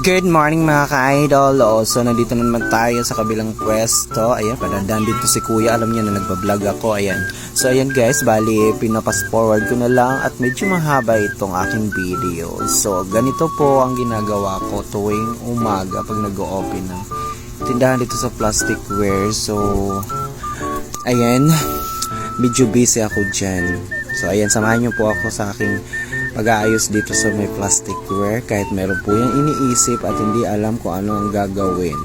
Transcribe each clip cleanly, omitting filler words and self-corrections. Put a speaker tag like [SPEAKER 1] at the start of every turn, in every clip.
[SPEAKER 1] Good morning mga ka-idol. So nandito na naman tayo sa kabilang pwesto. Ayan, padadaan dito si kuya. Alam niya na nagbablog ako. Ayan. So ayan guys, bali pinapas forward ko na lang at medyo mahaba itong aking video. So ganito po ang ginagawa ko tuwing umaga pag nag-o-open ng tindahan dito sa plasticware. So ayan, medyo busy ako dyan. So ayan, samahan niyo po ako sa aking pag-aayos dito sa may plasticware kahit meron po yung iniisip at hindi alam kung ano ang gagawin.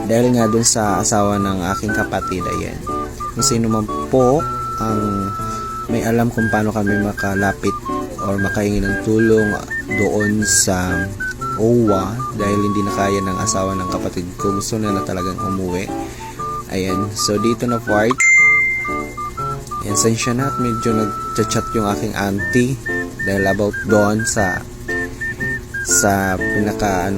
[SPEAKER 1] Dahil nga dun sa asawa ng aking kapatid, ayan. Kung sino man po ang may alam kung paano kami makalapit or makahingi ng tulong doon sa OWA dahil hindi na kaya ng asawa ng kapatid ko. Gusto na talagang umuwi. Ayan. So dito na part. Ayan, sensya na at medyo nag-chat yung aking auntie dahil about doon sa pinaka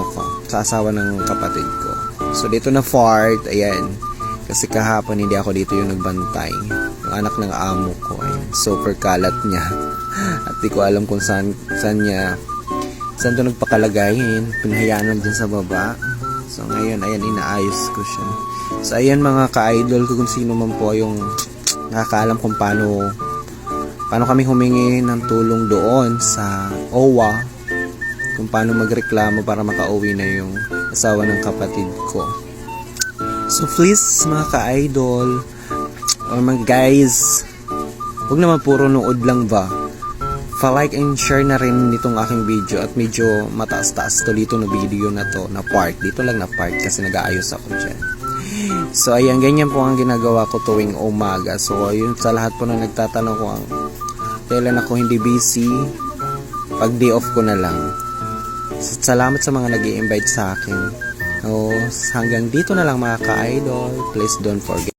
[SPEAKER 1] sa asawa ng kapatid ko. So dito na fart, ayan. Kasi kahapon hindi ako dito yung nagbantay. Yung anak ng amo ko, ayan. Super kalat niya. At di ko alam kung saan to nagpakalagay. Ayan, pinahayaan lang dyan sa baba. So ngayon, ayan, inaayos ko siya. So ayan mga ka-idol ko, kung sino man po yung nakakaalam kung paano kami humingi ng tulong doon sa OWA, kung paano magreklamo para makauwi na yung asawa ng kapatid ko. So please mga ka-idol or mga guys, huwag naman puro nood lang ba, pa-like and share na rin nitong aking video at medyo mataas-taas to dito na video na to na part, dito lang na part kasi nag-aayos ako dyan. So ayan, ganyan po ang ginagawa ko tuwing umaga. So ayun, sa lahat po na nagtatanong kung kailan ako hindi busy, pag day off ko na lang. Salamat sa mga nag-i-invite sa akin. So hanggang dito na lang mga ka-idol. Please don't forget